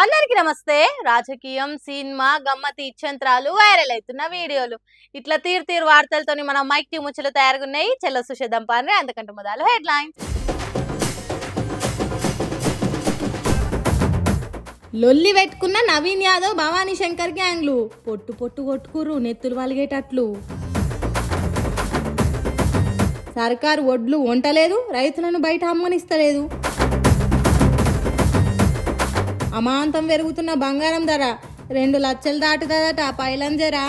అందరికి నమస్తే. రాజకీయం, సినిమా, గమ్మతి ఇచ్చంత్రాలు, వైరల్ అవుతున్న వీడియోలు, ఇట్లా తీరు వార్తలతో మన మైక్ టీ ముచ్చలు తయారుగున్నాయి. చెల్ల సుషేదం పాన్రే. అందుకంటే మొదలు హెడ్లైన్స్. లొల్లి పెట్టుకున్న నవీన్ యాదవ్, భవానీ శంకర్ గ్యాంగ్లు పొట్టు కొట్టుకురు, నెత్తులు వలిగేటట్లు. సర్కారు ఒడ్లు వంటలేదు, రైతులను బయట అమ్మనిస్తలేదు. అమాంతం పెరుగుతున్న బంగారం ధర 2 లక్షలు దాటుదట. పైలంజరా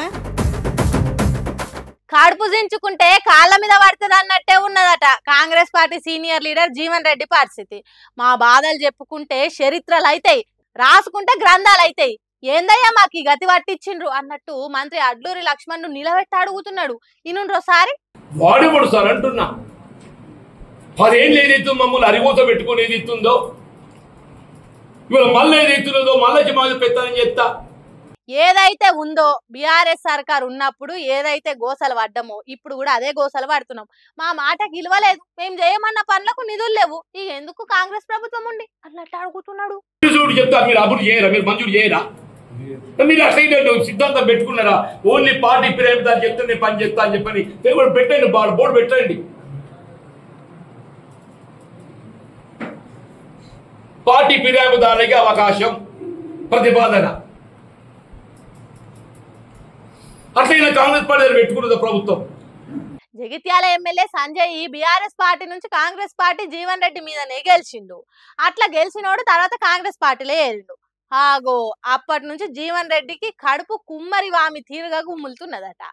కడుపు దించుకుంటే కాళ్ళ మీద పడుతుంది అన్నట్టే ఉన్నదట Congress party senior leader Jeevan Reddy పరిస్థితి. మా బాధలు చెప్పుకుంటే చరిత్రలు అయితాయి, రాసుకుంటే గ్రంథాలు అయితాయి. ఏందయ్యా మాకు ఈ గతి పట్టించిండ్రు అన్నట్టు మంత్రి అడ్లూరి లక్ష్మణ్ ను నిలబెట్టి అడుగుతున్నాడు. ఈయనసారి వాడిపడు సార్ అంటున్నా, 10 ఏళ్ళు ఏదైతే మమ్మల్ని అరిగోత పెట్టుకునేది ఇస్తుందో, ఇవాళ మళ్ళీ ఏదైతున్నదో మళ్ళీ మాది పెత్తనం చెప్తా. ఏదైతే ఉందో బీఆర్ఎస్ సర్కార్ ఉన్నప్పుడు ఏదైతే గోసలు పడ్డామో ఇప్పుడు కూడా అదే గోసలు పడుతున్నాం. మా మాటకి విలువలేదు, మేము చేయమన్న పనులకు నిధులు లేవు, ఇక ఎందుకు కాంగ్రెస్ ప్రభుత్వం ఉండి అన్నట్టు అడుగుతున్నాడు. చెప్తా, మీరు అభివృద్ధి చేయరా, మీరు మంజూరు చేయరా, మీరు అట్లా సిద్ధాంతం పెట్టుకున్నారా? ఓన్లీ పార్టీ ఫిర్యాదు చెప్తే నేను పని చేస్తా అని చెప్పని పెట్టండి, బోర్డు పెట్టండి. పార్టీ ఫిర్యాదుదారులకి అవకాశం, ప్రతిపాదన అట్లయినా కాంగ్రెస్ పార్టీ పెట్టుకున్నది ప్రభుత్వం. Jagtial MLA Sanjay BRS party నుంచి కాంగ్రెస్ పార్టీ జీవన్ రెడ్డి మీదనే గెలిచిండు. అట్లా గెలిచినోడు తర్వాత కాంగ్రెస్ పార్టీలో ఏరిండు. ఆగో అప్పటి నుంచి జీవన్ రెడ్డికి కడుపు కుమ్మరి వామి తీరుగా గుమ్ములుతున్నదట.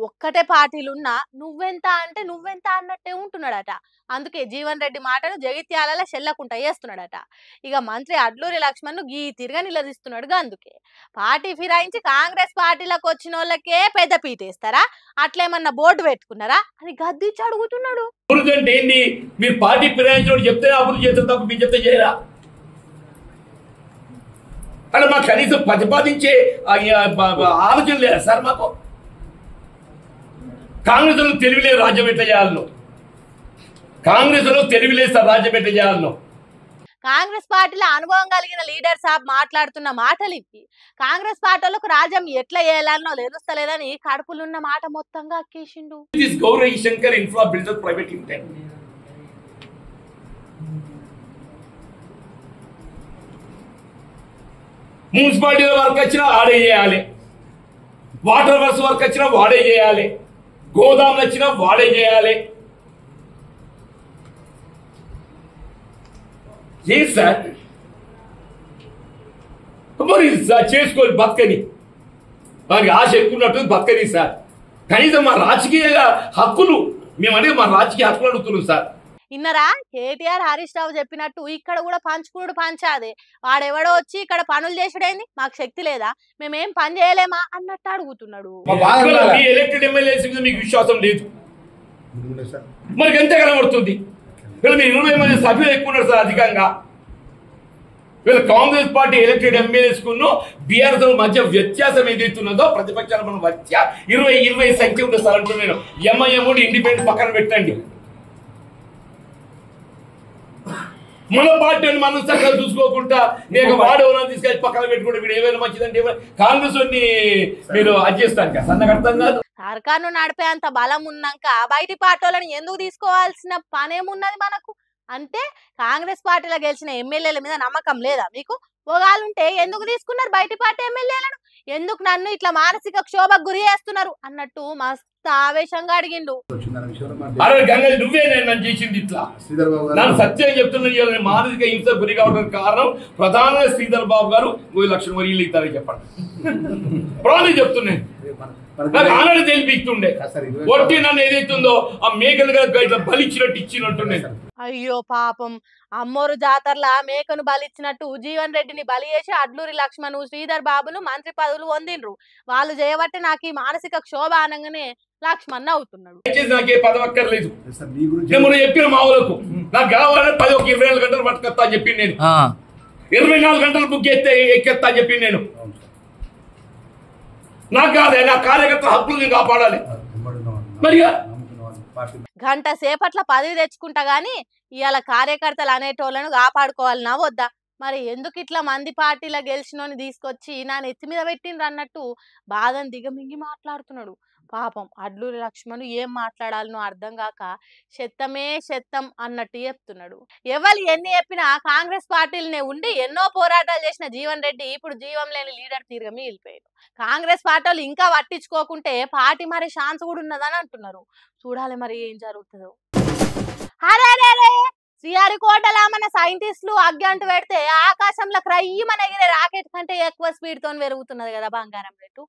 ఒక్కటే పార్టీలున్నా నువ్వెంత అంటే నువ్వెంత అన్నట్టే ఉంటున్నాడట. అందుకే జీవన్ రెడ్డి మాటను జగిత్యాలలో చెల్లకుండా చేస్తున్నాడట. ఇక మంత్రి అడ్లూరి లక్ష్మణ్ ను గీ తిరిగా నిలదీస్తున్నాడు. అందుకే పార్టీ ఫిరాయించి కాంగ్రెస్ పార్టీలకు వచ్చిన వాళ్ళకే పెద్ద పీటేస్తారా, అట్లేమన్నా బోర్డు పెట్టుకున్నారా అని గద్దించి అడుగుతున్నాడు. మీరు పార్టీ ఫిరాయించిన చెప్తే అభివృద్ధి చేస్తే తప్ప మీరు చెప్తే చేయరా? అలా మాకు కనీసం ప్రతిపాదించే ఆలోచన లేదా సార్? మాకు కాంగ్రెస్ లో తెలివిలేదు రాజ్యం ఎట్లా చేయాలను, కాంగ్రెస్ లో తెలివిలేదు సార్ రాజ్యం ఎట్లా చేయాలను. కాంగ్రెస్ పార్టీలో అనుభవం కలిగిన లీడర్ సాబ్ మాట్లాడుతున్న మాటలు ఇవి. కాంగ్రెస్ పార్టీలకు రాజ్యం ఎట్లా చేయాలనో తెలుస్తలేదని కడుపులున్న మాట మొత్తంగా అక్కేసిండు. Gaurav Shankar infra builder private limited మున్సిపాలిటీల వర్క్ వచ్చినా వాడే చేయాలి, వాటర్ వర్క్స్ వర్క్ వచ్చినా వాడే చేయాలి, గోదాములు వచ్చినా వాడే చేయాలి. ఏం సార్ మరి చేసుకోవాలి, బతకని వారికి ఆశ ఎక్కున్నట్టు బతకని సార్. కనీసం మా రాజకీయ హక్కులు మేమనేది మా రాజకీయ హక్కులు అడుగుతున్నాం సార్. ఇన్నరా కేటీఆర్ హరీష్ రావు చెప్పినట్టు ఇక్కడ కూడా పంచుకుడు పంచాదే. వాడెవడో వచ్చి ఇక్కడ పనులు చేసుడైంది, మాకు శక్తి లేదా, మేమేం పని చేయలేమా అన్నట్టు అడుగుతున్నాడు. ఎలక్టెడ్ ఎమ్మెల్యేస్ మీద మీకు విశ్వాసం లేదు, మనకి ఎంత కనబడుతుంది? వీళ్ళు మీరు 20 మంది సభ్యులు ఎక్కువ ఉన్నారు సార్ అధికంగా. వీళ్ళు కాంగ్రెస్ పార్టీ ఎలక్టెడ్ ఎమ్మెల్యేస్ కును బీఆర్ఎస్ మధ్య వ్యత్యాసం ఏదైతున్నదో ప్రతిపక్షాల మన మధ్య 20 సంఖ్య ఉంటుంది సార్ అంటున్నాను. ఎంఐఎం కూడా ఇండిపెండెంట్ పక్కన పెట్టండి, మన పార్టీని మనం చక్కగా చూసుకోకుండా నేను వాడేవన్నా తీసుకెళ్ళి పక్కన పెట్టుకుంటే వీడు ఏమైనా మంచిదంటే కాంగ్రెస్ మీరు అడ్జేస్తాను కదా సన్నగా అర్థం కాదు. సర్కారును నడిపే అంత బలం ఉన్నాక బయటి పార్టీలను ఎందుకు తీసుకోవాల్సిన పనేమున్నది మనకు? అంటే కాంగ్రెస్ పార్టీలో గెలిచిన ఎమ్మెల్యేల మీద నమ్మకం లేదా మీకు? పోగాలుంటే ఎందుకు తీసుకున్నారు బయటి పార్టీ ఎమ్మెల్యేలను? ఎందుకు నన్ను ఇట్లా మానసిక క్షోభకు గురి చేస్తున్నారు అన్నట్టు మస్తు ఆవేశంగా అడిగిండు. నువ్వే నన్ను చేసింది ఇట్లా, నన్ను సత్యం చెప్తున్నా. మానసిక హింస గురి కావడానికి కారణం ప్రధానంగా శ్రీధర్ బాబు గారు 10 లక్షలు మరి ఇల్లు ఇస్తారని చెప్పండి. ప్రాణం చెప్తున్నాను, నాకు ఆనాడు తెలిపిస్తుండే ఒట్టి నన్ను ఏదైతుందో ఆ మేకలుగా ఇట్లా బలిచ్చినట్టు ఇచ్చినట్టుండే. అయ్యో పాపం, అమ్మోరు జాతరలా మేకను బలిచ్చినట్టు జీవన్ రెడ్డిని బలి చేసి అడ్లూరి లక్ష్మణ్, శ్రీధర్ బాబులు మంత్రి పదవులు పొందిండ్రు. వాళ్ళు చేయబట్టి నాకు ఈ మానసిక క్షోభ అనగానే లక్ష్మణ్ అవుతున్నాడు. నాకే పదవి అక్కర్లేదు, నేను చెప్పిన మా ఊళ్ళకు నాకు కావాలని 24 గంటలు పట్టుకొస్తా అని చెప్పి నేను 24 గంటలు బుక్ ఎక్కేస్తా అని చెప్పి నేను. నాకు కాదే, నా కార్యకర్త హక్కులు కాపాడాలి. మరి గంట సేపట్ల పదవి తెచ్చుకుంటా గానీ ఇవాళ కార్యకర్తలు అనేటోళ్ళను కాపాడుకోవాలన్నా వద్దా? మరి ఎందుకు ఇట్లా మంది పార్టీలో గెలిచినోని తీసుకొచ్చి నా నెత్తి మీద పెట్టిండ్రు అన్నట్టు బాధను దిగమింగి మాట్లాడుతున్నాడు. పాపం అడ్లూరి లక్ష్మణ్ ఏం మాట్లాడాలనో అర్థం కాక శత్తమే శత్తం అన్నట్టు చెప్తున్నాడు. ఎవరు ఎన్ని చెప్పినా కాంగ్రెస్ పార్టీలనే ఉండి ఎన్నో పోరాటాలు చేసిన జీవన్ రెడ్డి ఇప్పుడు జీవం లేని లీడర్ తీరుగా మిగిలిపోయాడు. కాంగ్రెస్ పార్టీలు ఇంకా పట్టించుకోకుంటే పార్టీ మరి ఛాన్స్ కూడా ఉన్నదని అంటున్నారు. చూడాలి మరి ఏం జరుగుతుందో. అరే శ్రీహరికోటలా మన సైంటిస్టులు అగ్గంటు పెడితే ఆకాశంలో క్రయ్యమని ఎగిరే రాకెట్ కంటే ఎక్కువ స్పీడ్ తో పెరుగుతున్నది కదా బంగారం రేటు.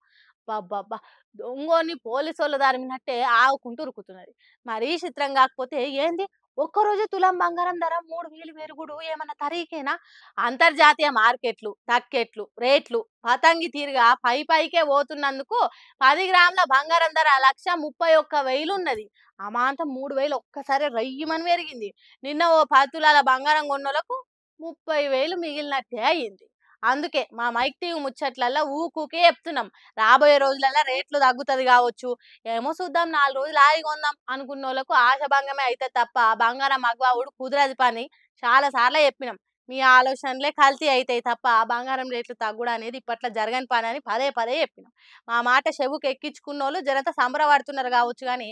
బాబ్బా దొంగని పోలీసు వాళ్ళు దారిమినట్టే ఆవుకుంటూ ఉరుకుతున్నది. మరీ చిత్రం కాకపోతే ఏంది ఒక్కరోజు తులం బంగారం ధర 3000 పెరుగుడు ఏమన్నా తరీకేనా? అంతర్జాతీయ మార్కెట్లు తక్కెట్లు రేట్లు పతంగి తీరుగా పైకే పోతున్నందుకు 10 గ్రాముల బంగారం ధర 1,31,000 ఉన్నది. అమాంతం 3,000 ఒక్కసారి రయ్యమని పెరిగింది. నిన్న ఓ 10 తులాల బంగారం కొన్నోళ్ళకు 30,000 మిగిలినట్టే అయ్యింది. అందుకే మా మైక్ టీవీ ముచ్చట్లల్లో ఊకూకే చెప్తున్నాం, రాబోయే రోజులలో రేట్లు తగ్గుతుంది కావచ్చు, ఏమో చూద్దాం 4 రోజులు ఆగి కొందాం అనుకున్న వాళ్ళకు ఆశభంగమే అయితే తప్ప బంగారం అగ్వావుడు కుదరదు పని చాలా సార్లు చెప్పినాం. మీ ఆలోచనలే కల్తీ అవుతాయి తప్ప బంగారం రేట్లు తగ్గుడు అనేది ఇప్పట్లో జరగని పని అని పదే చెప్పినాం. మా మాట చెవుకు ఎక్కించుకున్న వాళ్ళు జనంతా సంబరపడుతున్నారు కావచ్చు, కానీ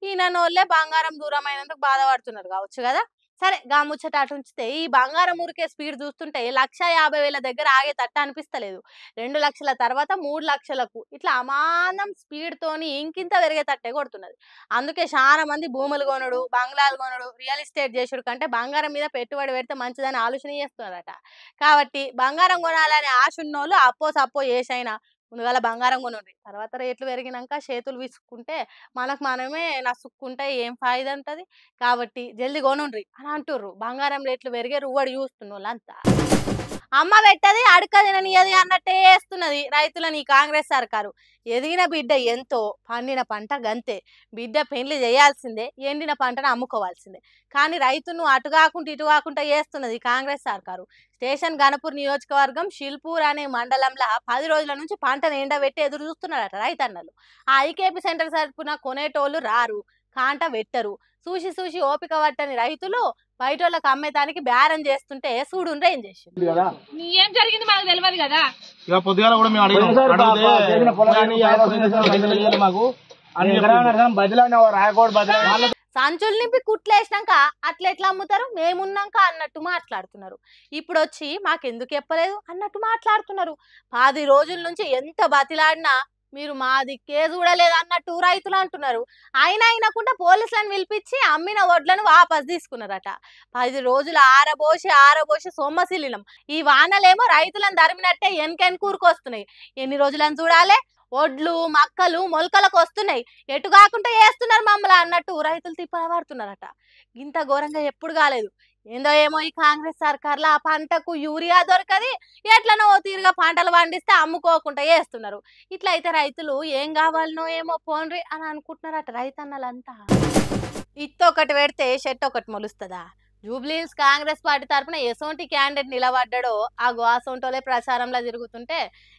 ఈయనోళ్ళే బంగారం దూరమైనందుకు బాధపడుతున్నారు కావచ్చు కదా. సరే గా ముచ్చట అటు ఉంచితే ఈ బంగారం ఉరికే స్పీడ్ చూస్తుంటే 1,50,000 దగ్గర ఆగేటట్టు అనిపిస్తలేదు. 2 లక్షల తర్వాత 3 లక్షలకు ఇట్లా అమానం స్పీడ్ తోని ఇంకింత పెరిగేటట్టే కొడుతున్నది. అందుకే చాలా మంది భూములు కొనుడు బంగ్లాలు కొనుడు రియల్ ఎస్టేట్ చేసుడు కంటే బంగారం మీద పెట్టుబడి పెడితే మంచిదని ఆలోచన చేస్తున్నారట. కాబట్టి బంగారం కొనాలనే ఆశ ఉన్నోళ్ళు అప్పో సప్పో చేసైనా ముందుగాల బంగారం కొనుండ్రి, తర్వాత రేట్లు పెరిగినాక చేతులు విసుక్కుంటే మనకు మనమే నసుక్కుంటే ఏం ఫాయిదా ఉంటుంది. కాబట్టి జల్ది కొనుండ్రి అని అంటుర్రు బంగారం రేట్లు పెరిగే రువ్వడి చూస్తున్న వాళ్ళంతా. అమ్మ పెట్టది అడక తిననియది అన్నట్టే వేస్తున్నది రైతులని కాంగ్రెస్ సర్కారు. ఎదిగిన బిడ్డ ఎంతో పండిన పంట గంతే. బిడ్డ పెళ్లి చేయాల్సిందే, ఎండిన పంటను అమ్ముకోవాల్సిందే. కానీ రైతును అటు కాకుండా ఇటు కాకుండా చేస్తున్నది కాంగ్రెస్ సర్కారు. స్టేషన్ గణపూర్ నియోజకవర్గం షిల్పూర్ అనే మండలంలో 10 రోజుల నుంచి పంటను ఎండబెట్టి ఎదురు చూస్తున్నారట రైతన్నలు. ఆ ఐకేపీ సెంటర్ తరపున కొనేటోళ్ళు రారు, కాంట పెట్టరు. చూసి ఓపిక పట్టని రైతులు బయటోళ్ళకి అమ్మేదానికి బేరం చేస్తుంటే చూడుండ్రే ఏం చేసింది. ఏం జరిగింది మాకు తెలియదు కదా. ఇక పొద్దుగాల కూడా మేము సంచులు నింపి కుట్లేసినాక అట్లెట్లా అమ్ముతారు, మేమున్నాక అన్నట్టు మాట్లాడుతున్నారు. ఇప్పుడు వచ్చి మాకెందుకు చెప్పలేదు అన్నట్టు మాట్లాడుతున్నారు. 10 రోజుల నుంచి ఎంత బతిలాడినా మీరు మా దిక్కే చూడలేదు అన్నట్టు రైతులు అంటున్నారు. అయినకుండా పోలీసులను పిలిపించి అమ్మిన వడ్లను వాపస్ తీసుకున్నారట. 10 రోజులు ఆరబోసి సొమ్మసిల్లినం. ఈ వానలేమో రైతులను దరిమినట్టే ఎన్కూరుకొస్తున్నాయి. ఎన్ని రోజులని చూడాలి? ఒడ్లు మక్కలు మొలకలకు వస్తున్నాయి, ఎటు కాకుండా వేస్తున్నారు మమ్మల్ని అన్నట్టు రైతులు తిప్పబడుతున్నారట. ఇంత ఘోరంగా ఎప్పుడు కాలేదు. ఏందో ఏమో ఈ కాంగ్రెస్ సర్కార్లో ఆ పంటకు యూరియా దొరకది, ఎట్లనో తీరుగా పంటలు పండిస్తే అమ్ముకోకుండా వేస్తున్నారు. ఇట్లయితే రైతులు ఏం కావాలనో ఏమో పోన్రి అని అనుకుంటున్నారట రైతన్నలంతా. ఇత్తొకటి పెడితే షెట్ ఒకటి మొలుస్తుందా? జూబ్లీహిల్స్ కాంగ్రెస్ పార్టీ తరఫున ఎసోంటి క్యాండిడేట్ నిలబడ్డాడో ఆ గోసోంటోలే ప్రచారంలో తిరుగుతుంటే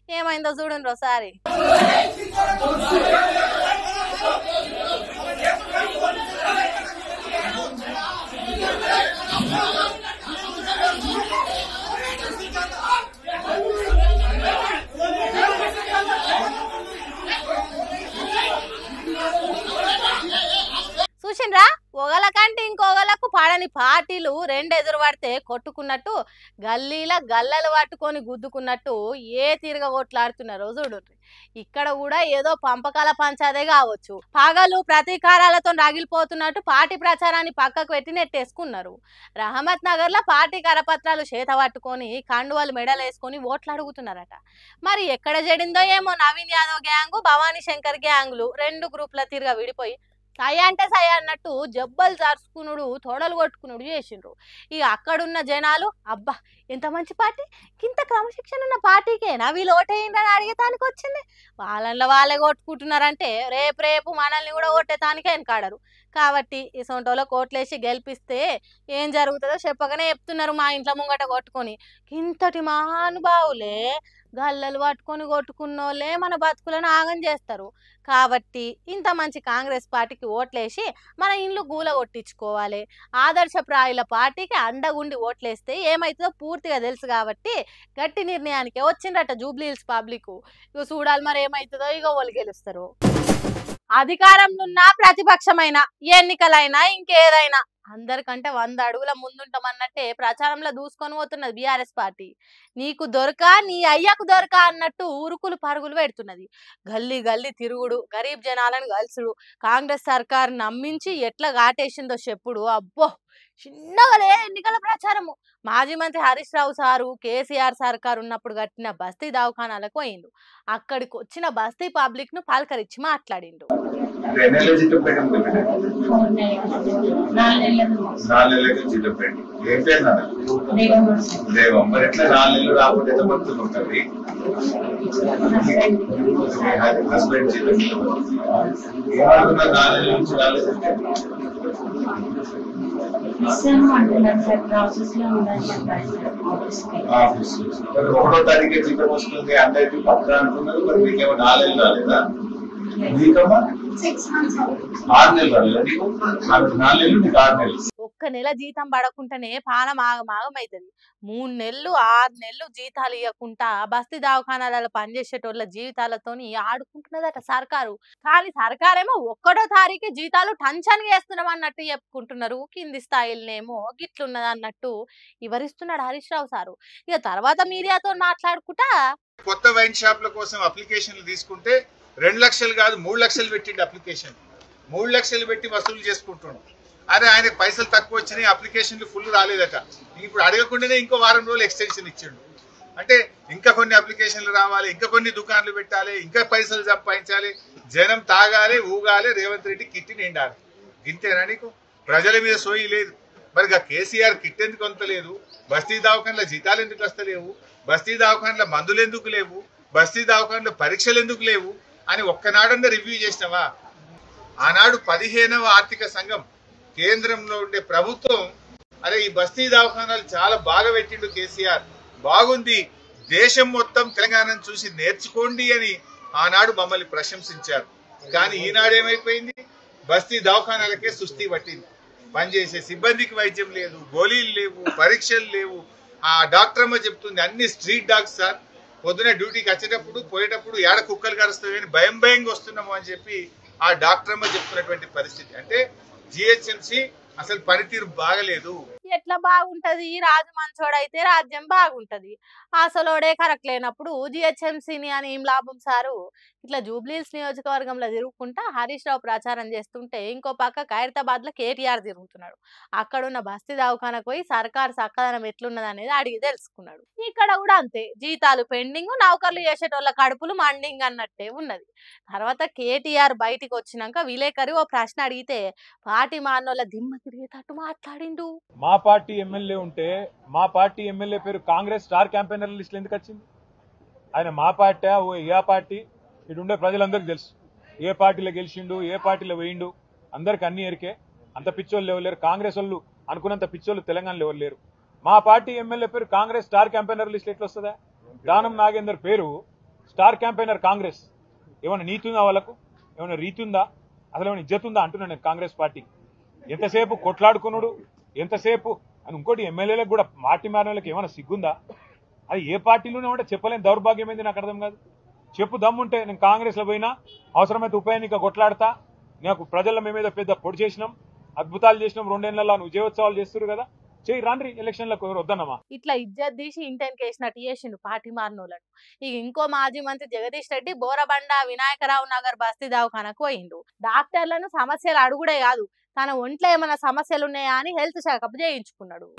ఏమైందో చూడండి ఒకసారి. చూసిండ్రా, ఒకళ్ళ కంటే ఇంకొకళ్ళకు పడని పార్టీలు 2 ఎదురు పడితే కొట్టుకున్నట్టు గల్లీల గల్లలు పట్టుకొని గుద్దుకున్నట్టు ఏ తీరుగా కొట్లాడుతున్నారో చూడండి. ఇక్కడ కూడా ఏదో పంపకాల పంచాదే కావచ్చు. పగలు ప్రతీకారాలతో రగిలిపోతున్నట్టు పార్టీ ప్రచారాన్ని పక్కకు పెట్టి నెట్టేసుకున్నారు. రహమత్ నగర్ లో పార్టీ కరపత్రాలు చేత పట్టుకొని కండువాలు మెడలు వేసుకొని ఓట్లు అడుగుతున్నారట. మరి ఎక్కడ జడిందో ఏమో నవీన్ యాదవ్ గ్యాంగు భవానీ శంకర్ గ్యాంగులు 2 గ్రూపుల తీరుగా విడిపోయి సై అంటే సై అన్నట్టు జబ్బలు జరుచుకునుడు తొడలు కొట్టుకునుడు చేసిండ్రు. ఇక అక్కడున్న జనాలు అబ్బా ఎంత మంచి పార్టీ, ఇంత క్రమశిక్షణ ఉన్న పార్టీకేనా వీళ్ళు ఓటేయండి అడిగేతానికి వచ్చింది. వాళ్ళల్లో వాళ్ళే కొట్టుకుంటున్నారంటే రేపు మనల్ని కూడా ఓటేతానికే వెనకాడరు. కాబట్టి ఈ సొంటోలో కోట్లేసి గెలిపిస్తే ఏం జరుగుతుందో చెప్పగానే చెప్తున్నారు మా ఇంట్లో ముంగట కొట్టుకొని. ఇంతటి మహానుభావులే గల్లలు పట్టుకొని కొట్టుకున్నోళ్ళే మన బతుకులను ఆగం చేస్తారు. కాబట్టి ఇంత మంచి కాంగ్రెస్ పార్టీకి ఓట్లేసి మన ఇండ్లు గూల కొట్టించుకోవాలి. ఆదర్శప్రాయుల పార్టీకి అండగుండి ఓట్లేస్తే ఏమవుతుందో పూర్తిగా తెలుసు కాబట్టి గట్టి నిర్ణయానికి వచ్చిందట జూబ్లీ హిల్స్ పబ్లిక్. ఇక చూడాలి మరి ఏమవుతుందో, ఇక వాళ్ళు గెలుస్తారు. అధికారంలో ఉన్న ప్రతిపక్షమైన ఎన్నికలైనా ఇంకేదైనా అందరికంటే 100 అడుగుల ముందుంటామన్నట్టే ప్రచారంలో దూసుకొని పోతున్నది బీఆర్ఎస్ పార్టీ. నీకు దొరక నీ అయ్యకు దొరక అన్నట్టు ఊరుకులు పరుగులు పెడుతున్నది. గల్లీ గల్లీ తిరుగుడు, గరీబ్ జనాలను కలుసుడు, కాంగ్రెస్ సర్కార్ నమ్మించి ఎట్లా ఘాటేసిందో చెప్పుడు. అబ్బో చిన్నగలే ఎన్నికల ప్రచారము. మాజీ మంత్రి హరీష్ రావు సారు కేసీఆర్ సర్కార్ ఉన్నప్పుడు కట్టిన బస్తీ దవాఖానాలకు పోయిండు. అక్కడికి వచ్చిన బస్తీ పబ్లిక్ ను పలకరించి మాట్లాడిండు. ఒకటో తారీఖే జీతం వస్తుంది అందరికి పక్క అంటున్నారు. మరి మీకేమో 4 నెలలు రాలేదా? మీకమ్మా 6 నెలలు రాలేదా? నీకు 4 నెలలు, నీకు 6 నెలలు. ఒక్క నెల జీతం పడకుండానే పానం ఆగమవుతుంది. 3 నెలలు 6 నెలలు జీతాలు ఇవ్వకుండా బస్తీ దవాఖానాలలో పనిచేసేటోళ్ళ జీవితాలతోని ఆడుకుంటున్నదట సర్కారు. కానీ సర్కారేమో 1వ తారీఖు జీతాలు టంచన్ చేస్తున్నాం అన్నట్టు చెప్పుకుంటున్నారు. కింది స్థాయిలనేమో గిట్లున్నది అన్నట్టు వివరిస్తున్నాడు హరీష్ రావు సారు. ఇక తర్వాత మీడియాతో మాట్లాడుకుంటా కొత్త వైన్ షాప్ల కోసం అప్లికేషన్లు తీసుకుంటే 2 లక్షలు కాదు 3 లక్షలు పెట్టిండు. అప్లికేషన్ 3 లక్షలు పెట్టి వసూలు చేసుకుంటుండు. అరే ఆయనకు పైసలు తక్కువ వచ్చినాయి, అప్లికేషన్లు ఫుల్ రాలేదట. ఇప్పుడు అడగకుండానే ఇంకో వారం రోజులు ఎక్స్టెన్షన్ ఇచ్చిండు. అంటే ఇంకా కొన్ని అప్లికేషన్లు రావాలి, ఇంకా కొన్ని దుకాణాలు పెట్టాలి, ఇంకా పైసలు సంపాదించాలి, జనం తాగాలి, ఊగాలి, రేవంత్ రెడ్డి కిట్టి నిండాలి. ఇంతేనా నీకు? ప్రజల మీద సోయి లేదు. మరి కేసీఆర్ కిట్ ఎందుకు అంతలేదు? బస్తీ దవాఖాన్ల జీతాలు ఎందుకు వస్తలేవు? బస్తీ దవాఖాన్ల మందులు ఎందుకు లేవు? బస్తీ దవాఖాన్ల పరీక్షలు ఎందుకు లేవు అని ఒక్కనాడన్నా రివ్యూ చేసినావా? ఆనాడు 15వ ఆర్థిక సంఘం కేంద్రంలో ఉండే ప్రభుత్వం అరే ఈ బస్తీ దవాఖానాలు చాలా బాగా పెట్టిండు కేసీఆర్, బాగుంది, దేశం మొత్తం తెలంగాణను చూసి నేర్చుకోండి అని ఆనాడు మమ్మల్ని ప్రశంసించారు. కానీ ఈనాడు ఏమైపోయింది? బస్తీ దవాఖానాలకే సుస్థి పట్టింది. పనిచేసే సిబ్బందికి వైద్యం లేదు, గోళీలు లేవు, పరీక్షలు లేవు. ఆ డాక్టర్ అమ్మ చెప్తుంది అన్ని స్ట్రీట్ డాగ్స్ సార్, పొద్దున డ్యూటీకి వచ్చేటప్పుడు పోయేటప్పుడు ఏడ కుక్కలు కరుస్తాయని భయంగా వస్తున్నాము అని చెప్పి ఆ డాక్టర్ అమ్మ చెప్తున్నటువంటి పరిస్థితి. అంటే జిహెచ్ఎంసీ అసలు పనితీరు బాగలేదు. ఎట్లా బాగుంటది? రాజు మంచోడైతే రాజ్యం బాగుంటది. అసలోడే కరెక్ట్ లేనప్పుడు జిహెచ్ఎంసీని అని ఏం లాభం సారు? ఇట్లా జూబ్లీహిల్స్ నియోజకవర్గంలో తిరుగుకుంటా హరీష్ రావు ప్రచారం చేస్తుంటే ఇంకో పక్క ఖైరతాబాద్ లో కేటీఆర్ తిరుగుతున్నాడు. అక్కడున్న బస్తీ దవాఖానకు పోయి సర్కారు చక్కదనం ఎట్లున్నది అనేది అడిగి తెలుసుకున్నాడు. ఇక్కడ కూడా అంతే, జీతాలు పెండింగ్, నౌకర్లు చేసేటోళ్ళ కడుపులు మండింగ్ అన్నట్టే ఉన్నది. తర్వాత కేటీఆర్ బయటికి వచ్చినాక విలేకరి ఓ ప్రశ్న అడిగితే పార్టీ మారినోళ్ళ దిమ్మ తిరిగేటట్టు మాట్లాడిండు. మా పార్టీ ఎమ్మెల్యే ఉంటే మా పార్టీ ఎమ్మెల్యే పేరు కాంగ్రెస్ స్టార్ క్యాంపెయినర్ లిస్ట్ ఎందుకు వచ్చింది? ఆయన మా పార్టీ ఏ పార్టీ ఇటు ఉండే ప్రజలందరికీ తెలుసు. ఏ పార్టీలో గెలిచిండు, ఏ పార్టీలో వేయిండు, అందరికి అన్ని ఎరికే. అంత పిచ్చోళ్ళు ఎవరు లేరు. కాంగ్రెస్ వాళ్ళు అనుకున్నంత పిచ్చోళ్ళు తెలంగాణలో ఎవరు లేరు. మా పార్టీ ఎమ్మెల్యే పేరు కాంగ్రెస్ స్టార్ క్యాంపెయినర్ లిస్ట్ ఎట్లా వస్తుందా? దానం నాగేందర్ పేరు స్టార్ క్యాంపెయినర్ కాంగ్రెస్. ఏమైనా నీతి ఉందా వాళ్ళకు? ఏమైనా రీతి ఉందా? అసలు ఏమైనా ఇజ్జత్ ఉందా అంటున్నాను నేను కాంగ్రెస్ పార్టీ. ఎంతసేపు కొట్లాడుకున్నాడు, ఎంతసేపు అని. ఇంకోటి ఎమ్మెల్యేలకు కూడా పార్టీ మారిన వాళ్ళకి ఏమైనా సిగ్గుందా? అది ఏ పార్టీలోనే ఉంటే చెప్పలేని దౌర్భాగ్యం ఏంది నాకు అర్థం కాదు. చెప్పు దమ్ముంటే నేను కాంగ్రెస్లో పోయినా, అవసరమైతే ఉప ఎన్నిక కొట్లాడతా, నాకు ప్రజల మేమేదో పెద్ద పొడి చేసినాం, అద్భుతాలు చేసినాం, 2 ఏళ్లలో విజయోత్సవాలు చేస్తారు కదా, చేయి రాండ్రి ఎలక్షన్లకు, ఎవరు వద్దన్నమా? ఇట్లా ఇజ్జత్ తీసి ఇంటెన్కి వేసినట్టు చేసిండు పార్టీ మారినోళ్ళను. ఇక ఇంకో మాజీ మంత్రి జగదీష్ రెడ్డి బోరబండ వినాయకరావు నగర్ బస్తీ దవాఖానకు పోయిండు. డాక్టర్లను సమస్యలు అడుగుడే కాదు, తన ఒంట్లో ఏమైనా సమస్యలు ఉన్నాయా అని హెల్త్ చెకప్ చేయించుకున్నాడు.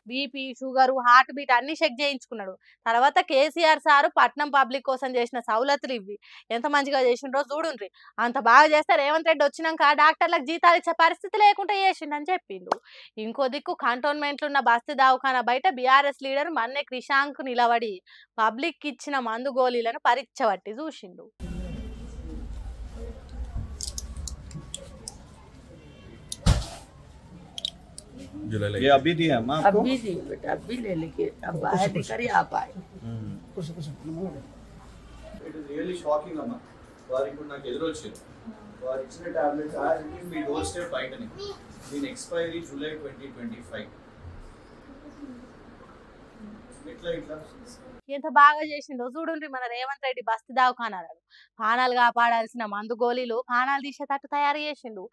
బీపీ షుగర్ హార్ట్ బీట్ అన్ని చెక్ చేయించుకున్నాడు. తర్వాత కేసీఆర్ సారు పట్నం పబ్లిక్ కోసం చేసిన సౌలతులు ఇవి ఎంత మంచిగా చేసిండ్రో చూడుండ్రి. అంత బాగా చేస్తే రేవంత్ రెడ్డి వచ్చినాక డాక్టర్లకు జీతాలు ఇచ్చే పరిస్థితి లేకుండా చేసిండని చెప్పిండు. ఇంకో దిక్కు కంటోన్మెంట్లు ఉన్న బస్తీ దవాఖానా బయట బీఆర్ఎస్ లీడర్ మన్నె క్రిషాంక్ నిలబడి పబ్లిక్ ఇచ్చిన మందు గోళీలను పరీక్ష పట్టి చూసిండు. ये अभी दिया हम आपको अभी दी बेटा अभी ले लेके अब बाहर लेकर ही आप आए इट इज रियली షాకింగ్ అమ్మా వారు ఇప్పుడు నాకు ఎదురొచ్చారు వారు ఇచ్చిన టాబ్లెట్స్ ఆ మీ డోర్ స్టెప్ బయటనే దీని ఎక్స్పైరీ జూలై 2025 ఇట్లా ఎంత బాగా చేసిండో చూడుండ్రి మన రేవంత్ రెడ్డి బస్తీ దవాఖానాలు. పానాలు కాపాడాల్సిన మందు గోళీలు పానాలు తీసేటట్టు తయారు చేసిండు.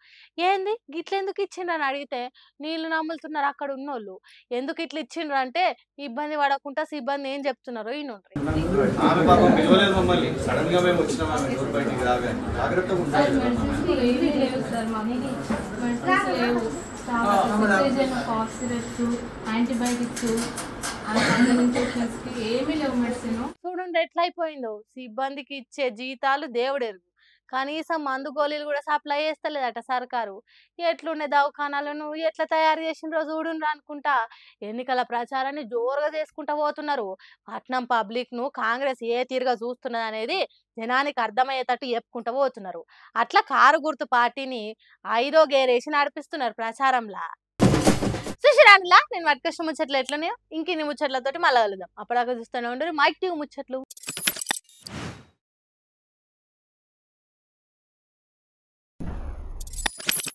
ఏంది గిట్లెందుకు ఇచ్చిండ్రు అని అడిగితే నీళ్లు నమ్ములుతున్నారు అక్కడ ఉన్నోళ్ళు. ఎందుకు ఇట్లా ఇచ్చిండ్రు అంటే ఇబ్బంది పడకుండా సిబ్బంది ఏం చెప్తున్నారో ఈయనుండ్రి. ఆమె పాపం పిలవలేదు మమ్మల్ని, సడన్ గా మేము వచ్చినాం. ఆమె డోర్ బయటికి రాగానే జాగ్రత్తగా ఉండాలి. చూడండి ఎట్లయిపోయిందో. సిబ్బందికి ఇచ్చే జీతాలు దేవుడెరుగు, కనీసం మందు గోళీలు కూడా సప్లై చేస్తలేదట సర్కారు. ఎట్లుండే దవాఖానాలను ఎట్లా తయారు చేసిండ్రో చూడుండ్రు అనుకుంటా ఎన్నికల ప్రచారాన్ని జోరుగా చేసుకుంటా పోతున్నారు. పట్నం పబ్లిక్ ను కాంగ్రెస్ ఏ తీరుగా చూస్తున్నది అనేది జనానికి అర్థమయ్యేటట్టు చెప్పుకుంటా పోతున్నారు. అట్లా కారు గుర్తు పార్టీని 5వ గేరేసి నడిపిస్తున్నారు ప్రచారంలా. చూసిరానిలా నేను మట్కష్ట ముచ్చట్లు ఎట్లనే ఇంకిన్ని ముచ్చట్లతోటి మళ్ళీ కలుద్దాం. అప్పటిదాకా చూస్తూనే ఉండరు మైక్ టీవీ ముచ్చట్లు.